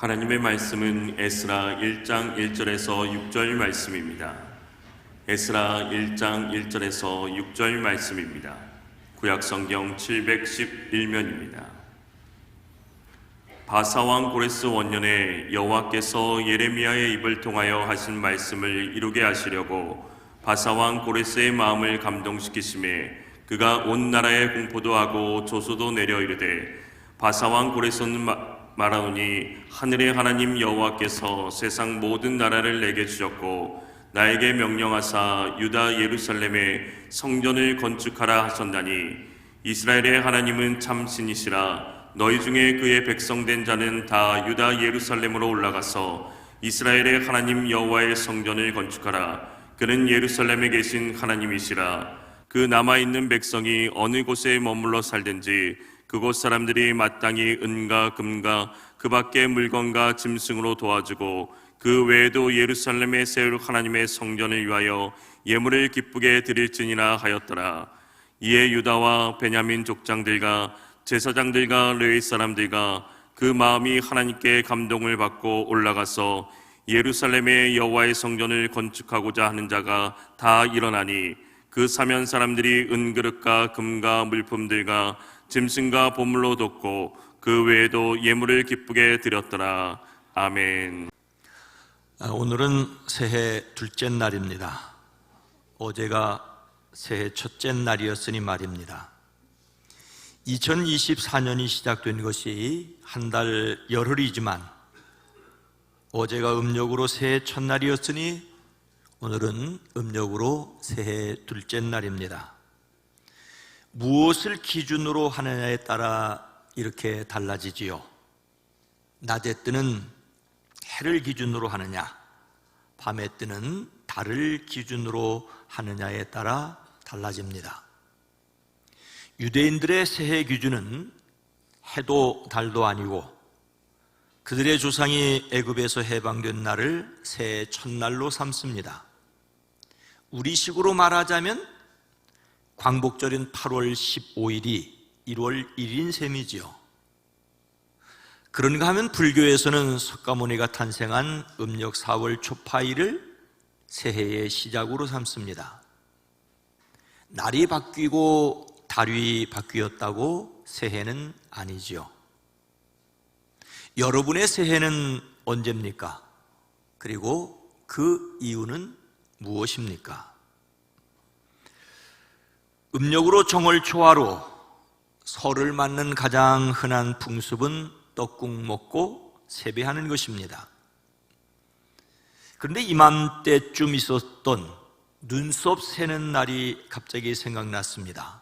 하나님의 말씀은 에스라 1장 1절에서 6절 말씀입니다. 에스라 1장 1절에서 6절 말씀입니다. 구약성경 711면입니다. 바사왕 고레스 원년에 여호와께서 예레미야의 입을 통하여 하신 말씀을 이루게 하시려고 바사왕 고레스의 마음을 감동시키심에 그가 온 나라에 공포도 하고 조소도 내려 이르되 바사왕 고레스는 말하노니 하늘의 하나님 여호와께서 세상 모든 나라를 내게 주셨고 나에게 명령하사 유다 예루살렘에 성전을 건축하라 하셨나니 이스라엘의 하나님은 참 신이시라. 너희 중에 그의 백성된 자는 다 유다 예루살렘으로 올라가서 이스라엘의 하나님 여호와의 성전을 건축하라. 그는 예루살렘에 계신 하나님이시라. 그 남아있는 백성이 어느 곳에 머물러 살든지 그곳 사람들이 마땅히 은과 금과 그 밖의 물건과 짐승으로 도와주고 그 외에도 예루살렘에 세울 하나님의 성전을 위하여 예물을 기쁘게 드릴지니라 하였더라. 이에 유다와 베냐민 족장들과 제사장들과 레위 사람들과 그 마음이 하나님께 감동을 받고 올라가서 예루살렘에 여호와의 성전을 건축하고자 하는 자가 다 일어나니 그 사면 사람들이 은그릇과 금과 물품들과 짐승과 보물로 돕고 그 외에도 예물을 기쁘게 드렸더라. 아멘. 오늘은 새해 둘째 날입니다. 어제가 새해 첫째 날이었으니 말입니다. 2024년이 시작된 것이 한 달 열흘이지만 어제가 음력으로 새해 첫날이었으니 오늘은 음력으로 새해 둘째 날입니다. 무엇을 기준으로 하느냐에 따라 이렇게 달라지지요. 낮에 뜨는 해를 기준으로 하느냐, 밤에 뜨는 달을 기준으로 하느냐에 따라 달라집니다. 유대인들의 새해 기준은 해도 달도 아니고 그들의 조상이 애굽에서 해방된 날을 새해 첫날로 삼습니다. 우리식으로 말하자면 광복절인 8월 15일이 1월 1일인 셈이지요. 그런가 하면 불교에서는 석가모니가 탄생한 음력 4월 초파일을 새해의 시작으로 삼습니다. 날이 바뀌고 달이 바뀌었다고 새해는 아니지요. 여러분의 새해는 언제입니까? 그리고 그 이유는 무엇입니까? 음력으로 정월 초하루 설을 맞는 가장 흔한 풍습은 떡국 먹고 세배하는 것입니다. 그런데 이맘때쯤 있었던 눈썹 세는 날이 갑자기 생각났습니다.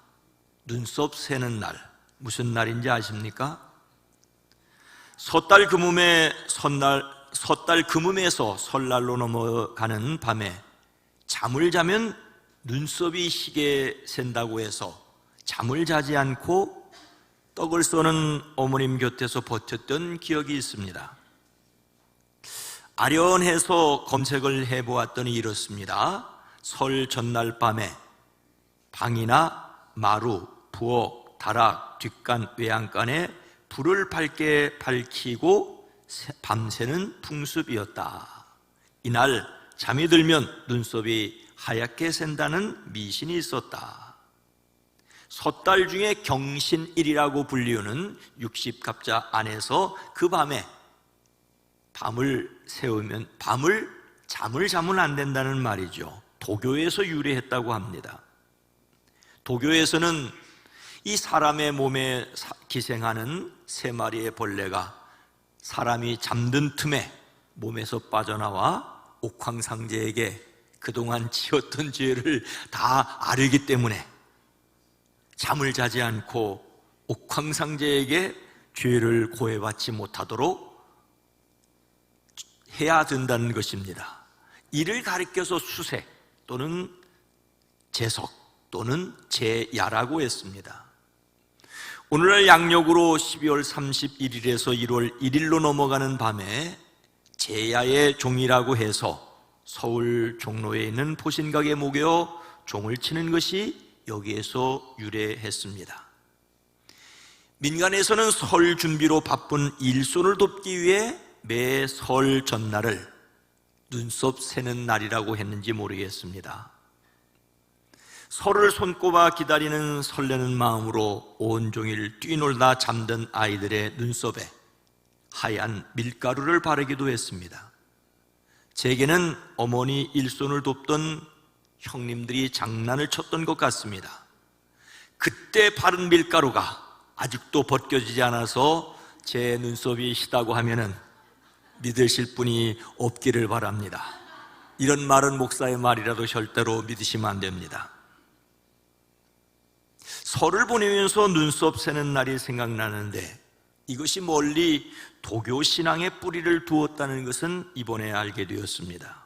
눈썹 세는 날, 무슨 날인지 아십니까? 섣달 금음에서 설날로 넘어가는 밤에 잠을 자면 눈썹이 희게 샌다고 해서 잠을 자지 않고 떡을 써는 어머님 곁에서 버텼던 기억이 있습니다. 아련해서 검색을 해보았더니 이렇습니다. 설 전날 밤에 방이나 마루, 부엌, 다락, 뒷간, 외양간에 불을 밝게 밝히고 밤새는 풍습이었다. 이날 잠이 들면 눈썹이 하얗게 샌다는 미신이 있었다. 섣달 중에 경신일이라고 불리우는 60갑자 안에서 그 밤에 밤을 새우면 잠을 자면 안 된다는 말이죠. 도교에서 유래했다고 합니다. 도교에서는 이 사람의 몸에 기생하는 3마리의 벌레가 사람이 잠든 틈에 몸에서 빠져나와 옥황상제에게 그동안 지었던 죄를 다 아르기 때문에 잠을 자지 않고 옥황상제에게 죄를 고해받지 못하도록 해야 된다는 것입니다. 이를 가리켜서 수세 또는 제석 또는 제야라고 했습니다. 오늘날 양력으로 12월 31일에서 1월 1일로 넘어가는 밤에 제야의 종이라고 해서 서울 종로에 있는 포신각에 모여 종을 치는 것이 여기에서 유래했습니다. 민간에서는 설 준비로 바쁜 일손을 돕기 위해 매 설 전날을 눈썹 새는 날이라고 했는지 모르겠습니다. 설을 손꼽아 기다리는 설레는 마음으로 온종일 뛰놀다 잠든 아이들의 눈썹에 하얀 밀가루를 바르기도 했습니다. 제게는 어머니 일손을 돕던 형님들이 장난을 쳤던 것 같습니다. 그때 바른 밀가루가 아직도 벗겨지지 않아서 제 눈썹이 시다고 하면은 믿으실 분이 없기를 바랍니다. 이런 말은 목사의 말이라도 절대로 믿으시면 안 됩니다. 설을 보내면서 눈썹 새는 날이 생각나는데 이것이 멀리 도교 신앙의 뿌리를 두었다는 것은 이번에 알게 되었습니다.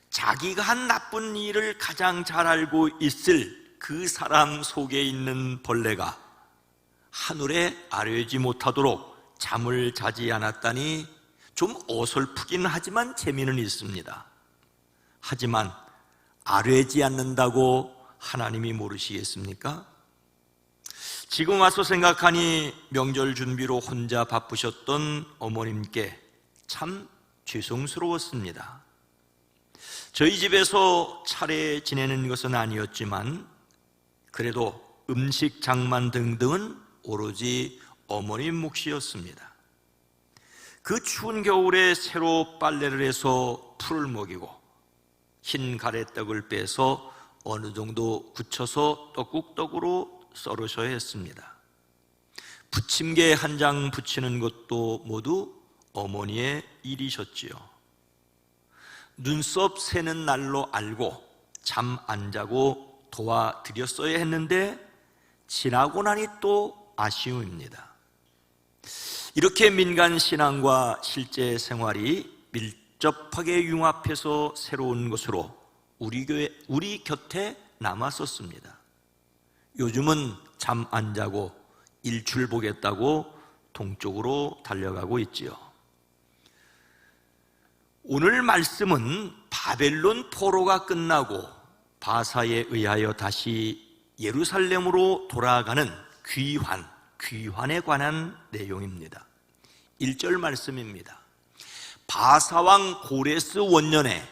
자기가 한 나쁜 일을 가장 잘 알고 있을 그 사람 속에 있는 벌레가 하늘에 아뢰지 못하도록 잠을 자지 않았다니 좀 어설프긴 하지만 재미는 있습니다. 하지만 아뢰지 않는다고 하나님이 모르시겠습니까? 지금 와서 생각하니 명절 준비로 혼자 바쁘셨던 어머님께 참 죄송스러웠습니다. 저희 집에서 차례 지내는 것은 아니었지만 그래도 음식 장만 등등은 오로지 어머님 몫이었습니다. 그 추운 겨울에 새로 빨래를 해서 풀을 먹이고 흰 가래떡을 빼서 어느 정도 굳혀서 떡국떡으로 썰으셔야 했습니다. 부침개 한 장 부치는 것도 모두 어머니의 일이셨지요. 눈썹 새는 날로 알고 잠 안 자고 도와드렸어야 했는데 지나고 나니 또 아쉬움입니다. 이렇게 민간 신앙과 실제 생활이 밀접하게 융합해서 새로운 것으로 우리 곁에 남았었습니다. 요즘은 잠 안 자고 일출 보겠다고 동쪽으로 달려가고 있지요. 오늘 말씀은 바벨론 포로가 끝나고 바사에 의하여 다시 예루살렘으로 돌아가는 귀환에 관한 내용입니다. 1절 말씀입니다. 바사왕 고레스 원년에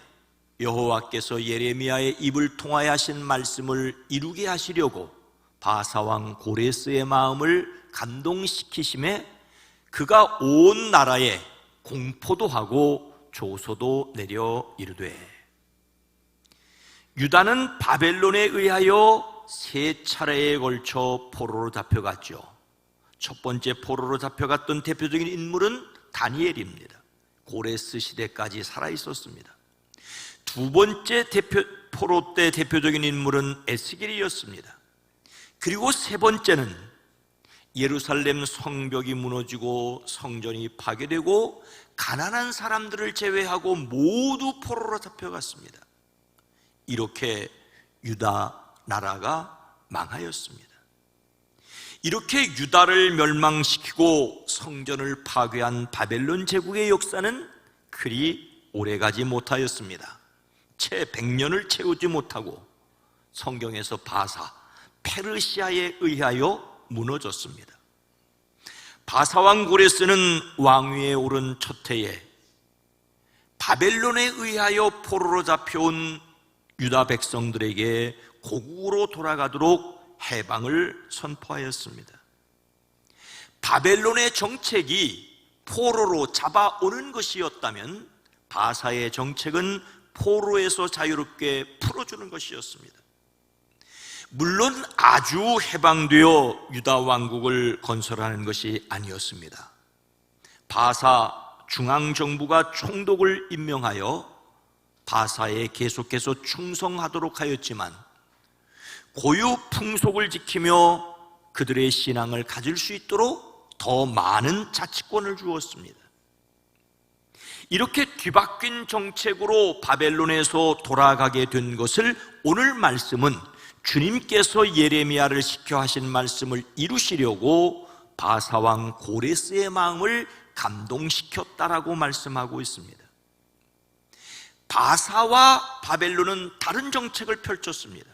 여호와께서 예레미야의 입을 통하여 하신 말씀을 이루게 하시려고 바사왕 고레스의 마음을 감동시키심에 그가 온 나라에 공포도 하고 조소도 내려 이르되 유다는 바벨론에 의하여 3차례에 걸쳐 포로로 잡혀갔죠. 첫 번째 포로로 잡혀갔던 대표적인 인물은 다니엘입니다. 고레스 시대까지 살아있었습니다. 두 번째 포로 때 대표적인 인물은 에스겔이었습니다. 그리고 세 번째는 예루살렘 성벽이 무너지고 성전이 파괴되고 가난한 사람들을 제외하고 모두 포로로 잡혀갔습니다. 이렇게 유다 나라가 망하였습니다. 이렇게 유다를 멸망시키고 성전을 파괴한 바벨론 제국의 역사는 그리 오래가지 못하였습니다. 채 100년을 채우지 못하고 성경에서 바사, 페르시아에 의하여 무너졌습니다. 바사왕 고레스는 왕위에 오른 첫 해에 바벨론에 의하여 포로로 잡혀온 유다 백성들에게 고국으로 돌아가도록 해방을 선포하였습니다. 바벨론의 정책이 포로로 잡아오는 것이었다면 바사의 정책은 포로에서 자유롭게 풀어주는 것이었습니다. 물론 아주 해방되어 유다 왕국을 건설하는 것이 아니었습니다. 바사 중앙정부가 총독을 임명하여 바사에 계속해서 충성하도록 하였지만 고유 풍속을 지키며 그들의 신앙을 가질 수 있도록 더 많은 자치권을 주었습니다. 이렇게 뒤바뀐 정책으로 바벨론에서 돌아가게 된 것을 오늘 말씀은 주님께서 예레미야를 시켜 하신 말씀을 이루시려고 바사왕 고레스의 마음을 감동시켰다라고 말씀하고 있습니다. 바사와 바벨론은 다른 정책을 펼쳤습니다.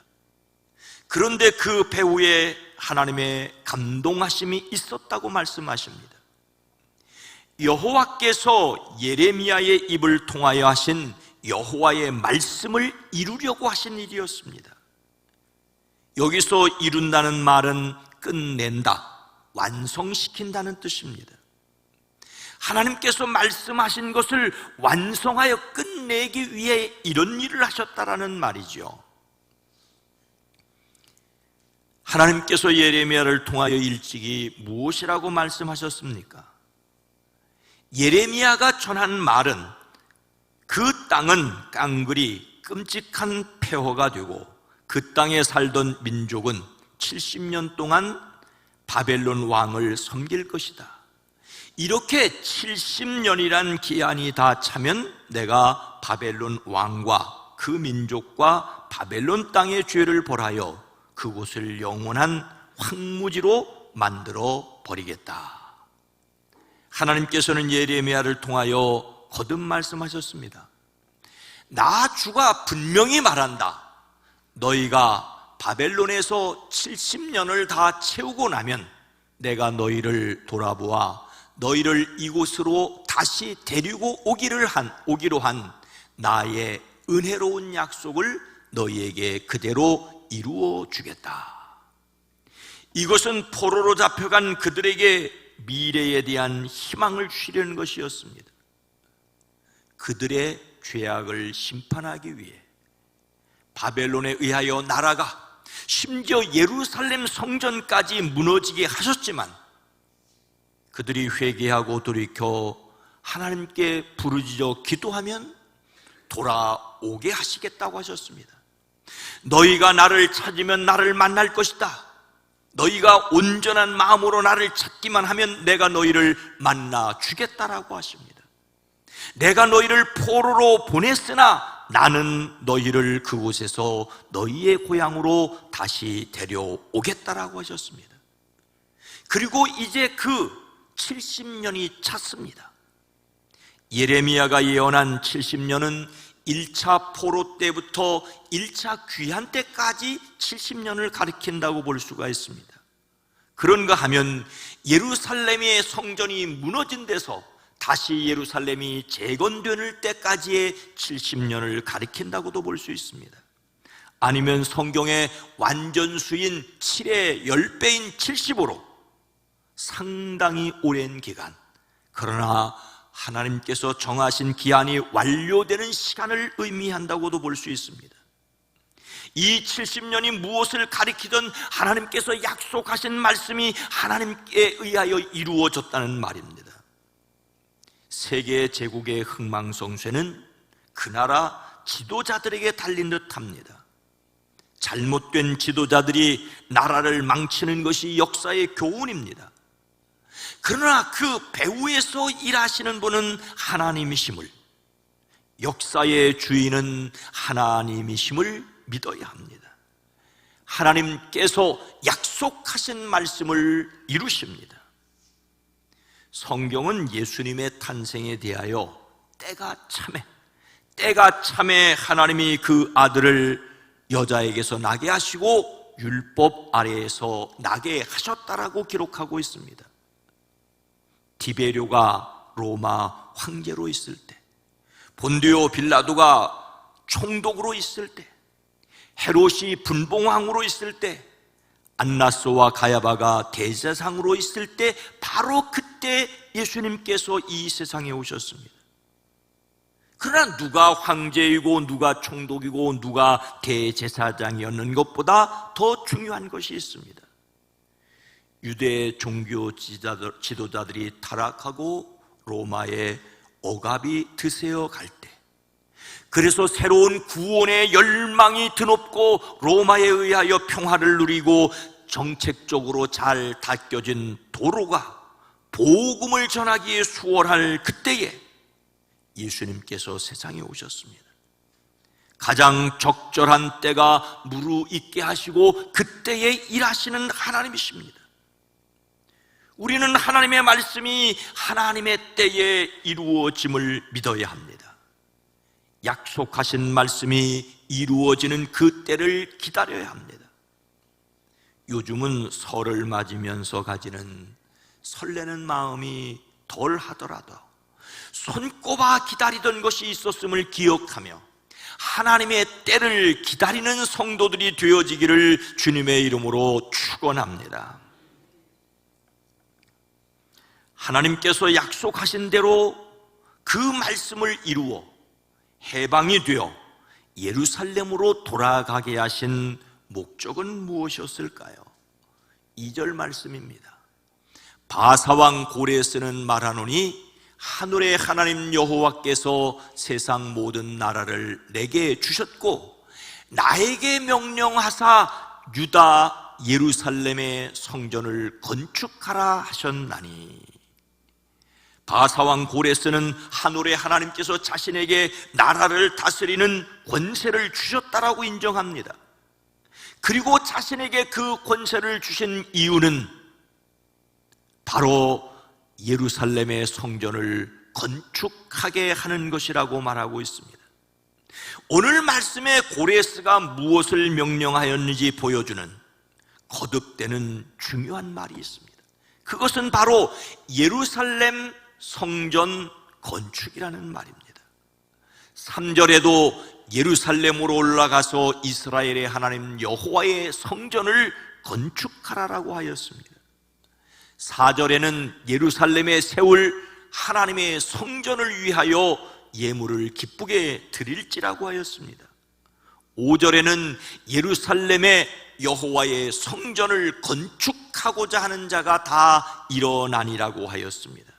그런데 그 배후에 하나님의 감동하심이 있었다고 말씀하십니다. 여호와께서 예레미야의 입을 통하여 하신 여호와의 말씀을 이루려고 하신 일이었습니다. 여기서 이룬다는 말은 끝낸다, 완성시킨다는 뜻입니다. 하나님께서 말씀하신 것을 완성하여 끝내기 위해 이런 일을 하셨다라는 말이죠. 하나님께서 예레미야를 통하여 일찍이 무엇이라고 말씀하셨습니까? 예레미야가 전한 말은 그 땅은 깡그리 끔찍한 폐허가 되고 그 땅에 살던 민족은 70년 동안 바벨론 왕을 섬길 것이다. 이렇게 70년이란 기한이 다 차면 내가 바벨론 왕과 그 민족과 바벨론 땅의 죄를 벌하여 그곳을 영원한 황무지로 만들어 버리겠다. 하나님께서는 예레미야를 통하여 거듭 말씀하셨습니다. 나 주가 분명히 말한다. 너희가 바벨론에서 70년을 다 채우고 나면 내가 너희를 돌아보아 너희를 이곳으로 다시 데리고 오기로 한 나의 은혜로운 약속을 너희에게 그대로 이루어 주겠다. 이것은 포로로 잡혀간 그들에게 미래에 대한 희망을 주려는 것이었습니다. 그들의 죄악을 심판하기 위해 바벨론에 의하여 나라가, 심지어 예루살렘 성전까지 무너지게 하셨지만 그들이 회개하고 돌이켜 하나님께 부르짖어 기도하면 돌아오게 하시겠다고 하셨습니다. 너희가 나를 찾으면 나를 만날 것이다. 너희가 온전한 마음으로 나를 찾기만 하면 내가 너희를 만나 주겠다라고 하십니다. 내가 너희를 포로로 보냈으나 나는 너희를 그곳에서 너희의 고향으로 다시 데려오겠다라고 하셨습니다. 그리고 이제 그 70년이 찼습니다. 예레미야가 예언한 70년은 1차 포로 때부터 1차 귀환 때까지 70년을 가리킨다고 볼 수가 있습니다. 그런가 하면 예루살렘의 성전이 무너진 데서 다시 예루살렘이 재건될 때까지의 70년을 가리킨다고도 볼 수 있습니다. 아니면 성경의 완전수인 7의 10배인 75로 상당히 오랜 기간, 그러나 하나님께서 정하신 기한이 완료되는 시간을 의미한다고도 볼 수 있습니다. 이 70년이 무엇을 가리키든 하나님께서 약속하신 말씀이 하나님께 의하여 이루어졌다는 말입니다. 세계 제국의 흥망성쇠는 그 나라 지도자들에게 달린 듯합니다. 잘못된 지도자들이 나라를 망치는 것이 역사의 교훈입니다. 그러나 그 배후에서 일하시는 분은 하나님이심을, 역사의 주인은 하나님이심을 믿어야 합니다. 하나님께서 약속하신 말씀을 이루십니다. 성경은 예수님의 탄생에 대하여 때가 참에 하나님이 그 아들을 여자에게서 나게 하시고 율법 아래에서 나게 하셨다라고 기록하고 있습니다. 디베료가 로마 황제로 있을 때, 본디오 빌라도가 총독으로 있을 때, 헤롯이 분봉왕으로 있을 때, 안나스와 가야바가 대제사장으로 있을 때, 바로 그때 예수님께서 이 세상에 오셨습니다. 그러나 누가 황제이고 누가 총독이고 누가 대제사장이었는 것보다 더 중요한 것이 있습니다. 유대 종교 지도자들이 타락하고 로마의 억압이 드세어 갈 때, 그래서 새로운 구원의 열망이 드높고 로마에 의하여 평화를 누리고 정책적으로 잘 닦여진 도로가 복음을 전하기에 수월할 그때에 예수님께서 세상에 오셨습니다. 가장 적절한 때가 무르익게 하시고 그때에 일하시는 하나님이십니다. 우리는 하나님의 말씀이 하나님의 때에 이루어짐을 믿어야 합니다. 약속하신 말씀이 이루어지는 그 때를 기다려야 합니다. 요즘은 설을 맞으면서 가지는 설레는 마음이 덜 하더라도 손꼽아 기다리던 것이 있었음을 기억하며 하나님의 때를 기다리는 성도들이 되어지기를 주님의 이름으로 축원합니다. 하나님께서 약속하신 대로 그 말씀을 이루어 해방이 되어 예루살렘으로 돌아가게 하신 목적은 무엇이었을까요? 2절 말씀입니다. 바사왕 고레스는 말하노니 하늘의 하나님 여호와께서 세상 모든 나라를 내게 주셨고 나에게 명령하사 유다 예루살렘의 성전을 건축하라 하셨나니. 바사왕 고레스는 하늘의 하나님께서 자신에게 나라를 다스리는 권세를 주셨다라고 인정합니다. 그리고 자신에게 그 권세를 주신 이유는 바로 예루살렘의 성전을 건축하게 하는 것이라고 말하고 있습니다. 오늘 말씀에 고레스가 무엇을 명령하였는지 보여주는 거듭되는 중요한 말이 있습니다. 그것은 바로 예루살렘 성전 건축이라는 말입니다. 3절에도 예루살렘으로 올라가서 이스라엘의 하나님 여호와의 성전을 건축하라라고 하였습니다. 4절에는 예루살렘에 세울 하나님의 성전을 위하여 예물을 기쁘게 드릴지라고 하였습니다. 5절에는 예루살렘에 여호와의 성전을 건축하고자 하는 자가 다 일어나니라고 하였습니다.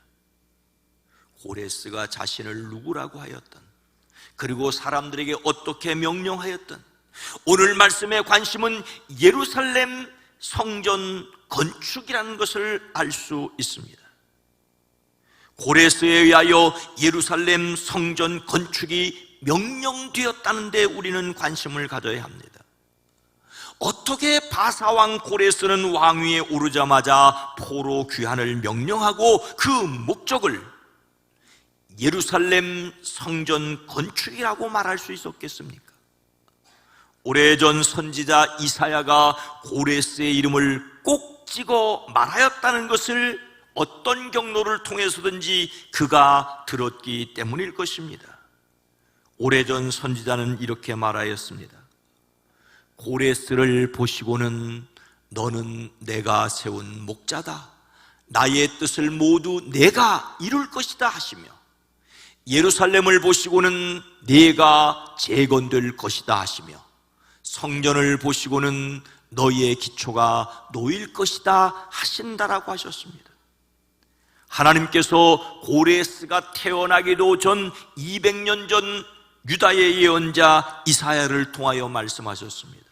고레스가 자신을 누구라고 하였던, 그리고 사람들에게 어떻게 명령하였던, 오늘 말씀의 관심은 예루살렘 성전 건축이라는 것을 알 수 있습니다. 고레스에 의하여 예루살렘 성전 건축이 명령되었다는 데 우리는 관심을 가져야 합니다. 어떻게 바사왕 고레스는 왕위에 오르자마자 포로 귀환을 명령하고 그 목적을 예루살렘 성전 건축이라고 말할 수 있었겠습니까? 오래전 선지자 이사야가 고레스의 이름을 꼭 찍어 말하였다는 것을 어떤 경로를 통해서든지 그가 들었기 때문일 것입니다. 오래전 선지자는 이렇게 말하였습니다. 고레스를 보시고는 너는 내가 세운 목자다, 나의 뜻을 모두 내가 이룰 것이다 하시며, 예루살렘을 보시고는 네가 재건될 것이다 하시며, 성전을 보시고는 너희의 기초가 놓일 것이다 하신다라고 하셨습니다. 하나님께서 고레스가 태어나기도 전 200년 전 유다의 예언자 이사야를 통하여 말씀하셨습니다.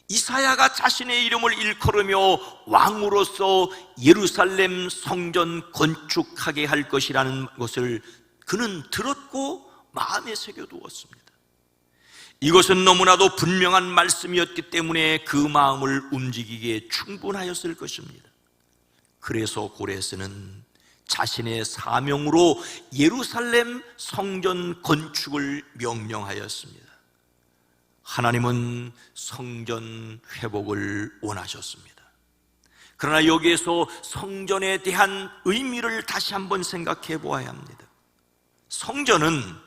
이사야가 자신의 이름을 일컬으며 왕으로서 예루살렘 성전 건축하게 할 것이라는 것을 그는 들었고 마음에 새겨두었습니다. 이것은 너무나도 분명한 말씀이었기 때문에 그 마음을 움직이기에 충분하였을 것입니다. 그래서 고레스는 자신의 사명으로 예루살렘 성전 건축을 명령하였습니다. 하나님은 성전 회복을 원하셨습니다. 그러나 여기에서 성전에 대한 의미를 다시 한번 생각해 보아야 합니다. 성전은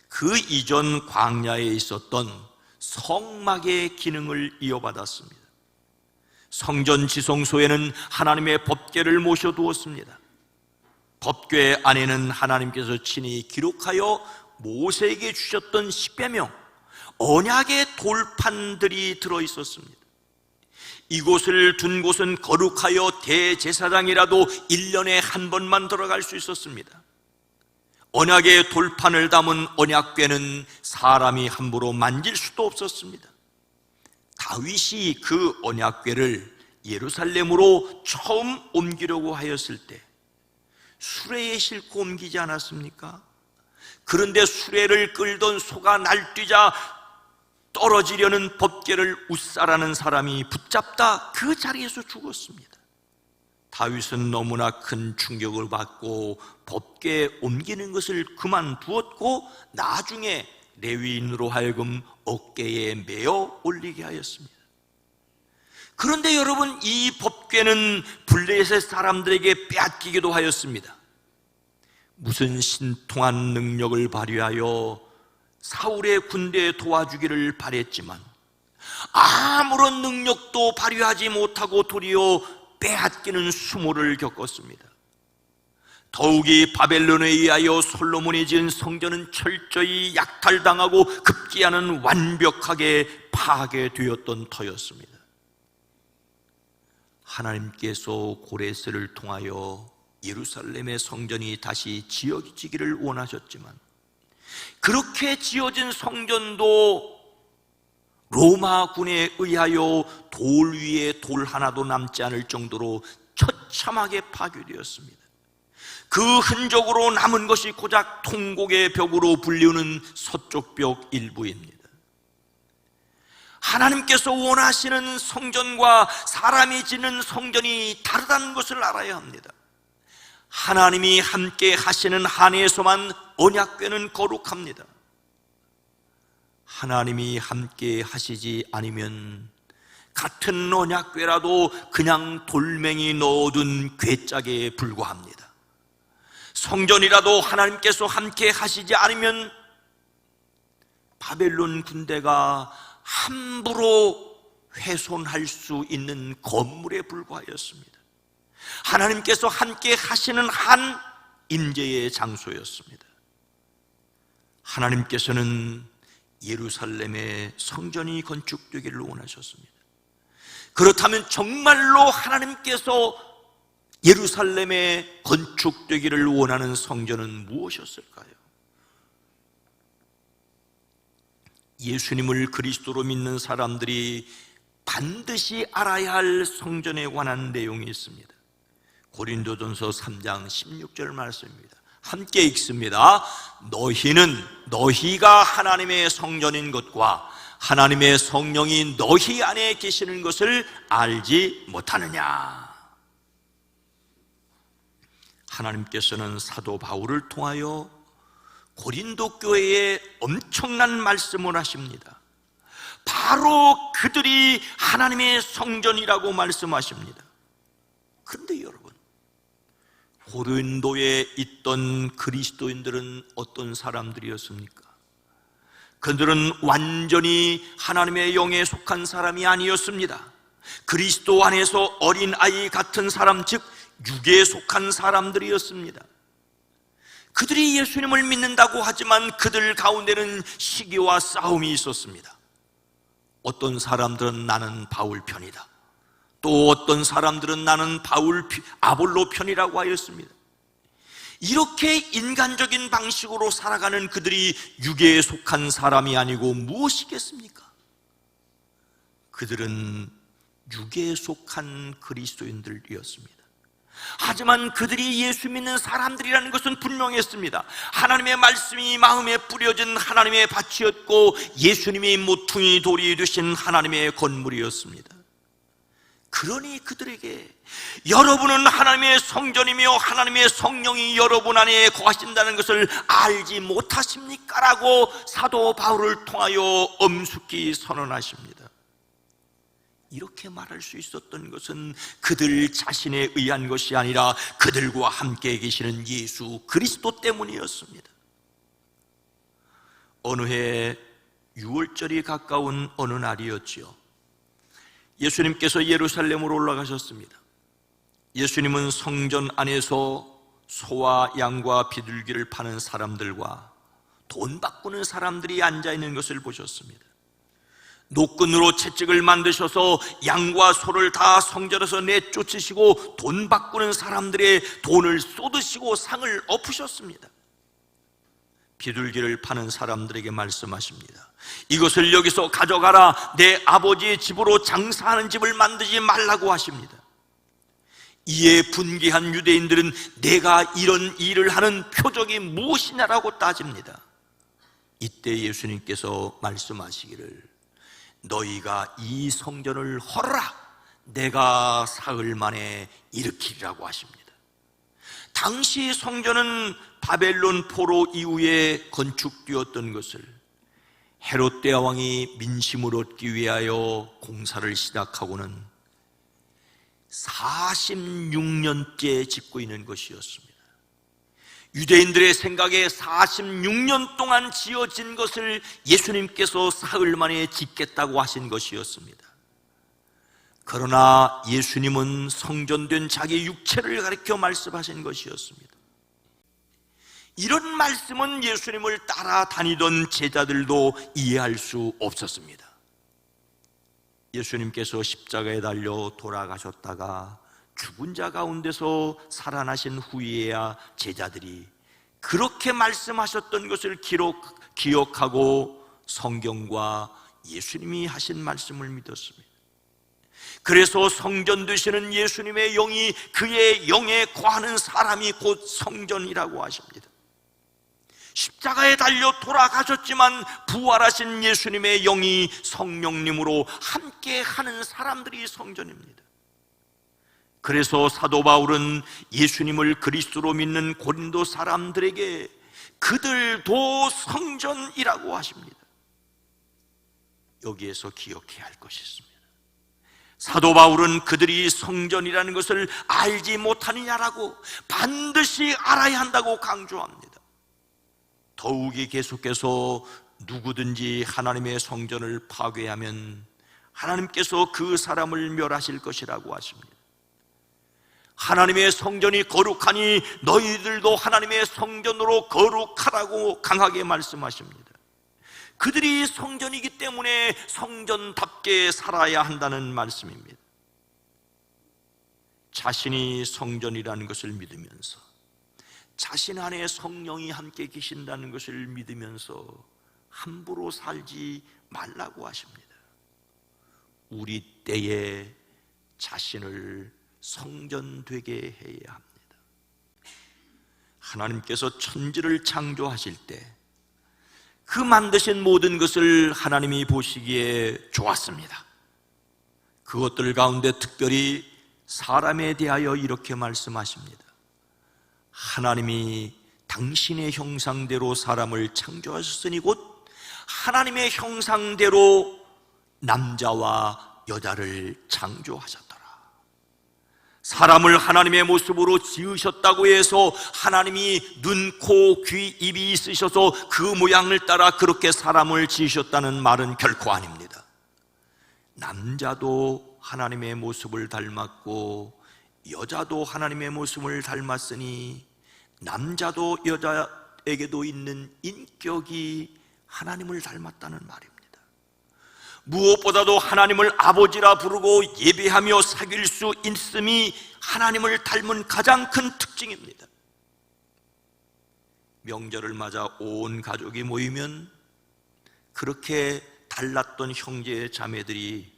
그 이전 광야에 있었던 성막의 기능을 이어받았습니다. 성전 지성소에는 하나님의 법궤를 모셔두었습니다. 법궤 안에는 하나님께서 친히 기록하여 모세에게 주셨던 십계명, 언약의 돌판들이 들어있었습니다. 이곳을 둔 곳은 거룩하여 대제사장이라도 1년에 한 번만 들어갈 수 있었습니다. 언약의 돌판을 담은 언약궤는 사람이 함부로 만질 수도 없었습니다. 다윗이 그 언약궤를 예루살렘으로 처음 옮기려고 하였을 때 수레에 싣고 옮기지 않았습니까? 그런데 수레를 끌던 소가 날뛰자 떨어지려는 법궤를 웃사라는 사람이 붙잡다 그 자리에서 죽었습니다. 다윗은 너무나 큰 충격을 받고 법궤에 옮기는 것을 그만두었고 나중에 레위인으로 하여금 어깨에 메어 올리게 하였습니다. 그런데 여러분, 이 법궤는 블레셋 사람들에게 빼앗기기도 하였습니다. 무슨 신통한 능력을 발휘하여 사울의 군대에 도와주기를 바랬지만 아무런 능력도 발휘하지 못하고 도리어 빼앗기는 수모를 겪었습니다. 더욱이 바벨론에 의하여 솔로몬이 지은 성전은 철저히 약탈당하고 급기야는 완벽하게 파괴되었던 터였습니다. 하나님께서 고레스를 통하여 예루살렘의 성전이 다시 지어지기를 원하셨지만 그렇게 지어진 성전도 로마군에 의하여 돌 위에 돌 하나도 남지 않을 정도로 처참하게 파괴되었습니다. 그 흔적으로 남은 것이 고작 통곡의 벽으로 불리우는 서쪽 벽 일부입니다. 하나님께서 원하시는 성전과 사람이 짓는 성전이 다르다는 것을 알아야 합니다. 하나님이 함께 하시는 한에서만 언약궤는 거룩합니다. 하나님이 함께 하시지 않으면 같은 언약궤라도 그냥 돌멩이 넣어둔 궤짝에 불과합니다. 성전이라도 하나님께서 함께 하시지 않으면 바벨론 군대가 함부로 훼손할 수 있는 건물에 불과하였습니다. 하나님께서 함께 하시는 한 임재의 장소였습니다. 하나님께서는 예루살렘에 성전이 건축되기를 원하셨습니다. 그렇다면 정말로 하나님께서 예루살렘에 건축되기를 원하는 성전은 무엇이었을까요? 예수님을 그리스도로 믿는 사람들이 반드시 알아야 할 성전에 관한 내용이 있습니다. 고린도전서 3장 16절 말씀입니다. 함께 읽습니다. 너희가 하나님의 성전인 것과 하나님의 성령이 너희 안에 계시는 것을 알지 못하느냐. 하나님께서는 사도 바울을 통하여 고린도 교회에 엄청난 말씀을 하십니다. 바로 그들이 하나님의 성전이라고 말씀하십니다. 그런데 여러분, 고린도에 있던 그리스도인들은 어떤 사람들이었습니까? 그들은 완전히 하나님의 영에 속한 사람이 아니었습니다. 그리스도 안에서 어린아이 같은 사람, 즉 육에 속한 사람들이었습니다. 그들이 예수님을 믿는다고 하지만 그들 가운데는 시기와 싸움이 있었습니다. 어떤 사람들은 나는 바울 편이다, 또 어떤 사람들은 나는 아볼로 편이라고 하였습니다. 이렇게 인간적인 방식으로 살아가는 그들이 육에 속한 사람이 아니고 무엇이겠습니까? 그들은 육에 속한 그리스도인들이었습니다. 하지만 그들이 예수 믿는 사람들이라는 것은 분명했습니다. 하나님의 말씀이 마음에 뿌려진 하나님의 밭이었고 예수님이 모퉁이 돌이 되신 하나님의 건물이었습니다. 그러니 그들에게 여러분은 하나님의 성전이며 하나님의 성령이 여러분 안에 거하신다는 것을 알지 못하십니까? 라고 사도 바울을 통하여 엄숙히 선언하십니다. 이렇게 말할 수 있었던 것은 그들 자신에 의한 것이 아니라 그들과 함께 계시는 예수 그리스도 때문이었습니다. 어느 해 6월절이 가까운 어느 날이었지요. 예수님께서 예루살렘으로 올라가셨습니다. 예수님은 성전 안에서 소와 양과 비둘기를 파는 사람들과 돈 바꾸는 사람들이 앉아있는 것을 보셨습니다. 노끈으로 채찍을 만드셔서 양과 소를 다 성전에서 내쫓으시고 돈 바꾸는 사람들의 돈을 쏟으시고 상을 엎으셨습니다. 비둘기를 파는 사람들에게 말씀하십니다. 이것을 여기서 가져가라. 내 아버지의 집으로 장사하는 집을 만들지 말라고 하십니다. 이에 분개한 유대인들은 내가 이런 일을 하는 표적이 무엇이냐라고 따집니다. 이때 예수님께서 말씀하시기를 너희가 이 성전을 헐어라. 내가 사흘 만에 일으키리라고 하십니다. 당시 성전은 바벨론 포로 이후에 건축되었던 것을 헤롯 대왕이 민심을 얻기 위하여 공사를 시작하고는 46년째 짓고 있는 것이었습니다. 유대인들의 생각에 46년 동안 지어진 것을 예수님께서 사흘 만에 짓겠다고 하신 것이었습니다. 그러나 예수님은 성전된 자기 육체를 가리켜 말씀하신 것이었습니다. 이런 말씀은 예수님을 따라다니던 제자들도 이해할 수 없었습니다. 예수님께서 십자가에 달려 돌아가셨다가 죽은 자 가운데서 살아나신 후에야 제자들이 그렇게 말씀하셨던 것을 기억하고 성경과 예수님이 하신 말씀을 믿었습니다. 그래서 성전 되시는 예수님의 영이 그의 영에 거하는 사람이 곧 성전이라고 하십니다. 십자가에 달려 돌아가셨지만 부활하신 예수님의 영이 성령님으로 함께 하는 사람들이 성전입니다. 그래서 사도 바울은 예수님을 그리스도로 믿는 고린도 사람들에게 그들도 성전이라고 하십니다. 여기에서 기억해야 할 것이 있습니다. 사도 바울은 그들이 성전이라는 것을 알지 못하느냐라고 반드시 알아야 한다고 강조합니다. 더욱이 계속해서 누구든지 하나님의 성전을 파괴하면 하나님께서 그 사람을 멸하실 것이라고 하십니다. 하나님의 성전이 거룩하니 너희들도 하나님의 성전으로 거룩하라고 강하게 말씀하십니다. 그들이 성전이기 때문에 성전답게 살아야 한다는 말씀입니다. 자신이 성전이라는 것을 믿으면서 자신 안에 성령이 함께 계신다는 것을 믿으면서 함부로 살지 말라고 하십니다. 우리 때에 자신을 성전되게 해야 합니다. 하나님께서 천지를 창조하실 때 그 만드신 모든 것을 하나님이 보시기에 좋았습니다. 그것들 가운데 특별히 사람에 대하여 이렇게 말씀하십니다. 하나님이 당신의 형상대로 사람을 창조하셨으니 곧 하나님의 형상대로 남자와 여자를 창조하셨더라. 사람을 하나님의 모습으로 지으셨다고 해서 하나님이 눈, 코, 귀, 입이 있으셔서 그 모양을 따라 그렇게 사람을 지으셨다는 말은 결코 아닙니다. 남자도 하나님의 모습을 닮았고 여자도 하나님의 모습을 닮았으니 남자도 여자에게도 있는 인격이 하나님을 닮았다는 말입니다. 무엇보다도 하나님을 아버지라 부르고 예배하며 사귈 수 있음이 하나님을 닮은 가장 큰 특징입니다. 명절을 맞아 온 가족이 모이면 그렇게 달랐던 형제 자매들이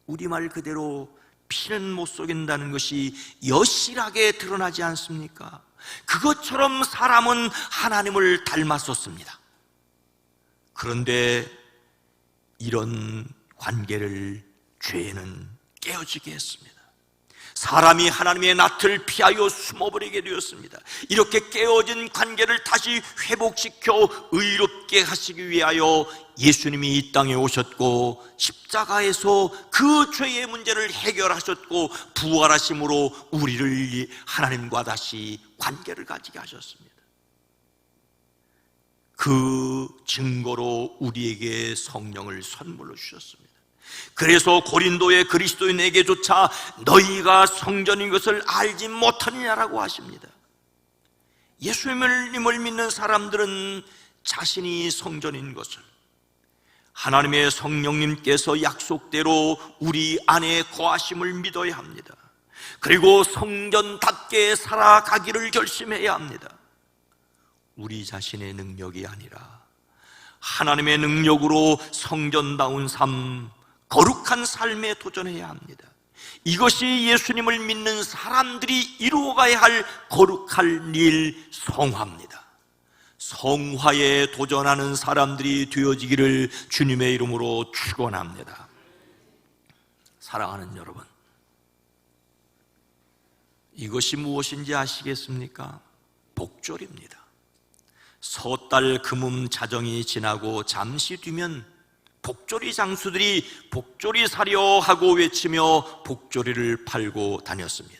우리말 그대로 피는 못 속인다는 것이 여실하게 드러나지 않습니까? 그것처럼 사람은 하나님을 닮았었습니다. 그런데 이런 관계를 죄는 깨어지게 했습니다. 사람이 하나님의 낯을 피하여 숨어버리게 되었습니다. 이렇게 깨어진 관계를 다시 회복시켜 의롭게 하시기 위하여 예수님이 이 땅에 오셨고 십자가에서 그 죄의 문제를 해결하셨고 부활하심으로 우리를 하나님과 다시 관계를 가지게 하셨습니다. 그 증거로 우리에게 성령을 선물로 주셨습니다. 그래서 고린도의 그리스도인에게조차 너희가 성전인 것을 알지 못하느냐라고 하십니다. 예수님을 믿는 사람들은 자신이 성전인 것을 하나님의 성령님께서 약속대로 우리 안에 거하심을 믿어야 합니다. 그리고 성전답게 살아가기를 결심해야 합니다. 우리 자신의 능력이 아니라 하나님의 능력으로 성전다운 삶, 거룩한 삶에 도전해야 합니다. 이것이 예수님을 믿는 사람들이 이루어가야 할 거룩할 일, 성화입니다. 성화에 도전하는 사람들이 되어지기를 주님의 이름으로 축원합니다. 사랑하는 여러분, 이것이 무엇인지 아시겠습니까? 복절입니다. 섣달 금음 자정이 지나고 잠시 뒤면 복조리 장수들이 복조리 사려 하고 외치며 복조리를 팔고 다녔습니다.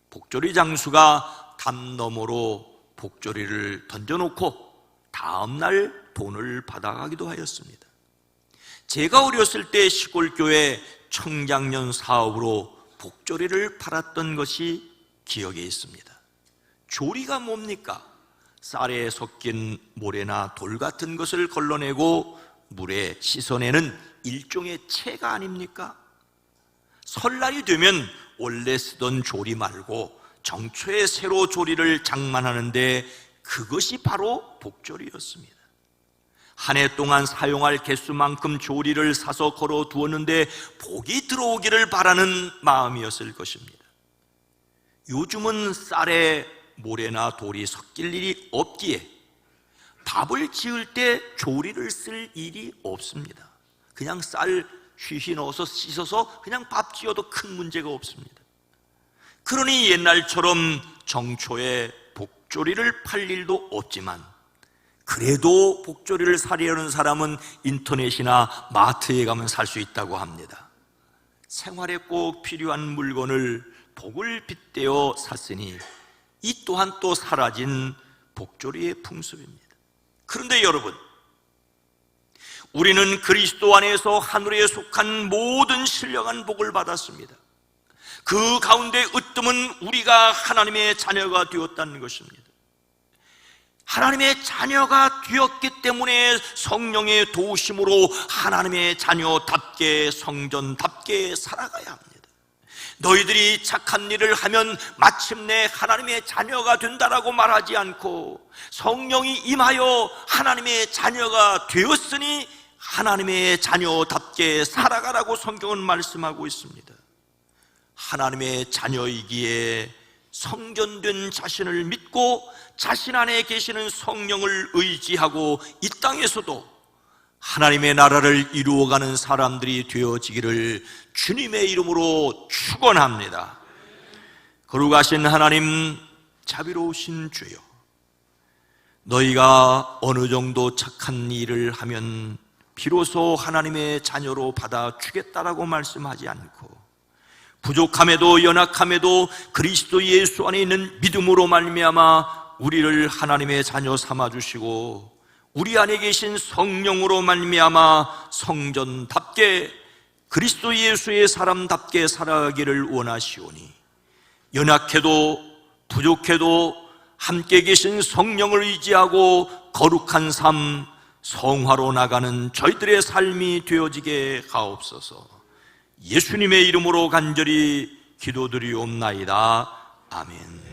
복조리 장수가 담 너머로 복조리를 던져놓고 다음날 돈을 받아가기도 하였습니다. 제가 어렸을 때 시골교회 청장년 사업으로 복조리를 팔았던 것이 기억에 있습니다. 조리가 뭡니까? 쌀에 섞인 모래나 돌 같은 것을 걸러내고 물에 씻어내는 일종의 채가 아닙니까? 설날이 되면 원래 쓰던 조리 말고 정초에 새로 조리를 장만하는데 그것이 바로 복조리였습니다. 한 해 동안 사용할 개수만큼 조리를 사서 걸어 두었는데 복이 들어오기를 바라는 마음이었을 것입니다. 요즘은 쌀에 모래나 돌이 섞일 일이 없기에 밥을 지을 때 조리를 쓸 일이 없습니다. 그냥 쌀 휘휘 넣어서 씻어서 그냥 밥 지어도 큰 문제가 없습니다. 그러니 옛날처럼 정초에 복조리를 팔 일도 없지만 그래도 복조리를 사려는 사람은 인터넷이나 마트에 가면 살 수 있다고 합니다. 생활에 꼭 필요한 물건을 복을 빗대어 샀으니 이 또한 또 사라진 복조리의 풍습입니다. 그런데 여러분, 우리는 그리스도 안에서 하늘에 속한 모든 신령한 복을 받았습니다. 그 가운데 으뜸은 우리가 하나님의 자녀가 되었다는 것입니다. 하나님의 자녀가 되었기 때문에 성령의 도우심으로 하나님의 자녀답게 성전답게 살아가야 합니다. 너희들이 착한 일을 하면 마침내 하나님의 자녀가 된다라고 말하지 않고 성령이 임하여 하나님의 자녀가 되었으니 하나님의 자녀답게 살아가라고 성경은 말씀하고 있습니다. 하나님의 자녀이기에 성전된 자신을 믿고 자신 안에 계시는 성령을 의지하고 이 땅에서도 하나님의 나라를 이루어가는 사람들이 되어지기를 주님의 이름으로 축원합니다. 거룩하신 하나님, 자비로우신 주여, 너희가 어느 정도 착한 일을 하면 비로소 하나님의 자녀로 받아주겠다라고 말씀하지 않고 부족함에도 연약함에도 그리스도 예수 안에 있는 믿음으로 말미암아 우리를 하나님의 자녀 삼아주시고 우리 안에 계신 성령으로 말미암아 성전답게 그리스도 예수의 사람답게 살아가기를 원하시오니 연약해도 부족해도 함께 계신 성령을 의지하고 거룩한 삶, 성화로 나가는 저희들의 삶이 되어지게 하옵소서. 예수님의 이름으로 간절히 기도드리옵나이다. 아멘.